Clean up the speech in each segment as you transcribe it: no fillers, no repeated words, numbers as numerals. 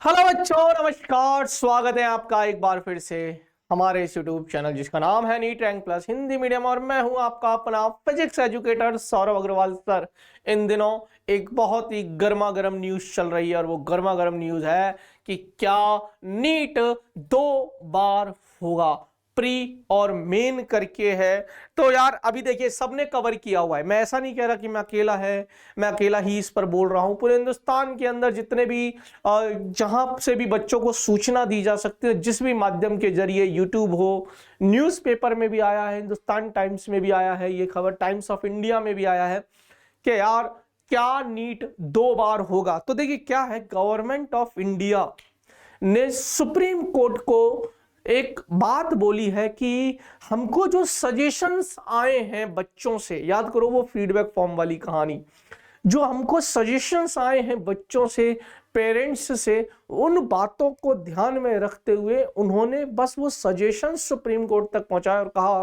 Hello बच्चों, नमस्कार। स्वागत है आपका एक बार फिर से हमारे इस यूट्यूब चैनल जिसका नाम है NEET rank plus Hindi medium, और मैं हूं आपका अपना physics educator Saurabh Agarwal sir. इन दिनों एक बहुत ही गर्मा गर्म न्यूज चल रही है और वो गर्मा गर्म न्यूज है कि क्या नीट 2 बार होगा। प्री और मेन करके है। तो यार अभी देखिए सबने कवर किया हुआ है। मैं ऐसा नहीं कह रहा कि मैं अकेला ही इस पर बोल रहा हूं। पूरे हिंदुस्तान के अंदर जितने भी जहां से भी बच्चों को सूचना दी जा सकती है, जिस भी माध्यम के जरिए, यूट्यूब हो, न्यूज़पेपर में भी आया है, हिंदुस्तान टाइम्स में भी आया है ये खबर, टाइम्स ऑफ इंडिया में भी आया है कि यार क्या नीट 2 बार होगा। तो देखिए क्या है, गवर्नमेंट ऑफ इंडिया ने सुप्रीम कोर्ट को एक बात बोली है कि हमको जो सजेशंस आए हैं बच्चों से, याद करो वो फीडबैक फॉर्म वाली कहानी, जो हमको सजेशंस आए हैं बच्चों से, पेरेंट्स से, उन बातों को ध्यान में रखते हुए उन्होंने बस वो सजेशंस सुप्रीम कोर्ट तक पहुंचाए और कहा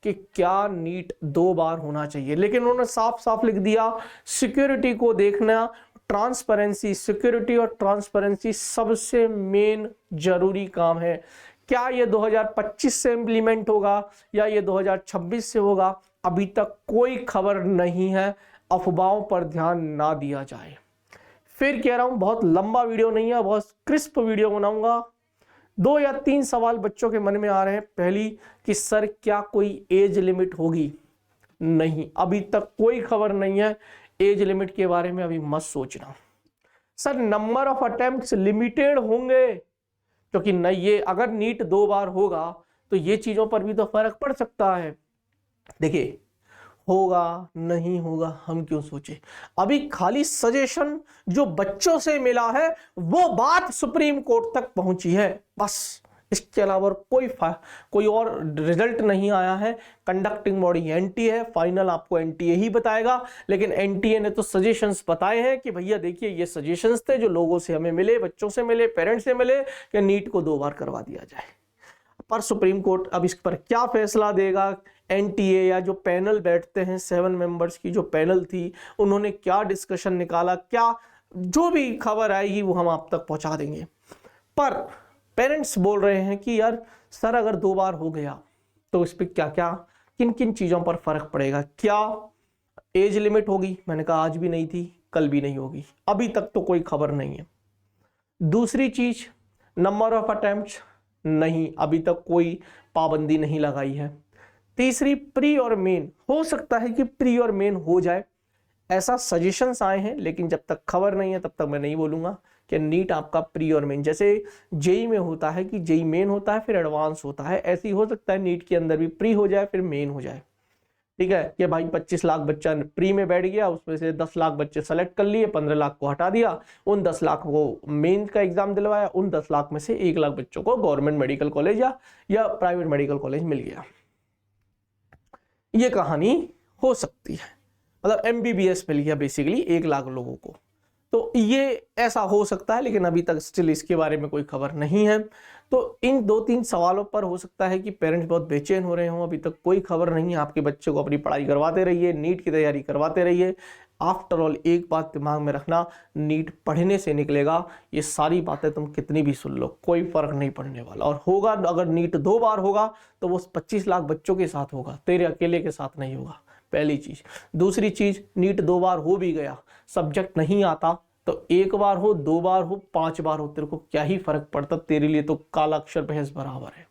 कि क्या नीट 2 बार होना चाहिए। लेकिन उन्होंने साफ साफ लिख दिया, सिक्योरिटी को देखना, ट्रांसपेरेंसी, सिक्योरिटी और ट्रांसपेरेंसी सबसे मेन जरूरी काम है। क्या ये 2025 से इंप्लीमेंट होगा या ये 2026 से होगा, अभी तक कोई खबर नहीं है। अफवाहों पर ध्यान ना दिया जाए। फिर कह रहा हूं, बहुत लंबा वीडियो नहीं है, बहुत क्रिस्प वीडियो बनाऊंगा। 2 या 3 सवाल बच्चों के मन में आ रहे हैं। पहली कि सर क्या कोई एज लिमिट होगी? नहीं, अभी तक कोई खबर नहीं है एज लिमिट के बारे में, अभी मत सोचना। Sir number of attempts limited होंगे, क्योंकि नहीं, ये अगर नीट 2 बार होगा तो ये चीजों पर भी तो फर्क पड़ सकता है। देखिए होगा नहीं होगा हम क्यों सोचे, अभी खाली सजेशन जो बच्चों से मिला है वो बात सुप्रीम कोर्ट तक पहुंची है, बस। इसके अलावा कोई और रिजल्ट नहीं आया है। कंडक्टिंग बॉडी एनटीए है, फाइनल आपको एनटीए ही बताएगा। लेकिन एनटीए ने तो सजेशंस बताए हैं कि भैया देखिए ये सजेशंस थे जो लोगों से हमें मिले, बच्चों से मिले, पेरेंट्स से मिले, कि नीट को 2 बार करवा दिया जाए। पर सुप्रीम कोर्ट अब इस पर क्या फैसला देगा, एनटीए या जो पैनल बैठते हैं 7 मेंबर्स की जो पैनल थी, उन्होंने क्या डिस्कशन निकाला, क्या जो भी खबर आएगी वो हम आप तक पहुंचा देंगे। पर पेरेंट्स बोल रहे हैं कि यार सर अगर 2 बार हो गया तो इस पर क्या क्या, किन किन चीजों पर फर्क पड़ेगा। क्या एज लिमिट होगी? मैंने कहा आज भी नहीं थी, कल भी नहीं होगी, अभी तक तो कोई खबर नहीं है। दूसरी चीज, नंबर ऑफ अटेम्प्ट्स, नहीं, अभी तक कोई पाबंदी नहीं लगाई है। तीसरी, प्री और मेन, हो सकता है कि प्री और मेन हो जाए, ऐसा सजेशंस आए हैं, लेकिन जब तक खबर नहीं है तब तक मैं नहीं बोलूंगा कि नीट आपका प्री और मेन, जैसे जेई में होता है कि जेई मेन होता है फिर एडवांस होता है, ऐसे ही हो सकता है नीट के अंदर भी प्री हो जाए फिर मेन हो जाए। ठीक है कि भाई 25 लाख बच्चा प्री में बैठ गया, उसमें से 10 लाख बच्चे सेलेक्ट कर लिए, 15 लाख को हटा दिया, उन 10 लाख को मेन का एग्जाम दिलवाया, उन 10 लाख में से 1 लाख बच्चों को गवर्नमेंट मेडिकल कॉलेज या प्राइवेट मेडिकल कॉलेज मिल गया। ये कहानी हो सकती है, मतलब एमबीबीएस मिल गया बेसिकली 1 लाख लोगों को, तो ये ऐसा हो सकता है। लेकिन अभी तक स्टिल इसके बारे में कोई खबर नहीं है। तो इन 2-3 सवालों पर हो सकता है कि पेरेंट्स बहुत बेचैन हो रहे हों, अभी तक कोई खबर नहीं है। आपके बच्चे को अपनी पढ़ाई करवाते रहिए, नीट की तैयारी करवाते रहिए। आफ्टर ऑल एक बात दिमाग में रखना, नीट पढ़ने से निकलेगा। ये सारी बातें तुम कितनी भी सुन लो, कोई फर्क नहीं पड़ने वाला। और होगा, अगर नीट 2 बार होगा तो वो 25 लाख बच्चों के साथ होगा, तेरे अकेले के साथ नहीं होगा, पहली चीज। दूसरी चीज, नीट 2 बार हो भी गया, सब्जेक्ट नहीं आता तो 1 बार हो, 2 बार हो, 5 बार हो, तेरे को क्या ही फर्क पड़ता, तेरे लिए तो काला अक्षर भैंस बराबर है।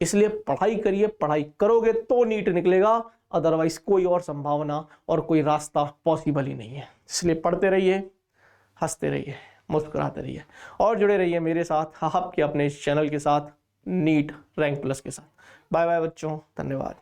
इसलिए पढ़ाई करिए, पढ़ाई करोगे तो नीट निकलेगा, अदरवाइज कोई और संभावना और कोई रास्ता पॉसिबल ही नहीं है। इसलिए पढ़ते रहिए, हंसते रहिए, मुस्कुराते रहिए और जुड़े रहिए मेरे साथ, आपके अपने इस चैनल के साथ, नीट रैंक प्लस के साथ। बाय बाय बच्चों, धन्यवाद।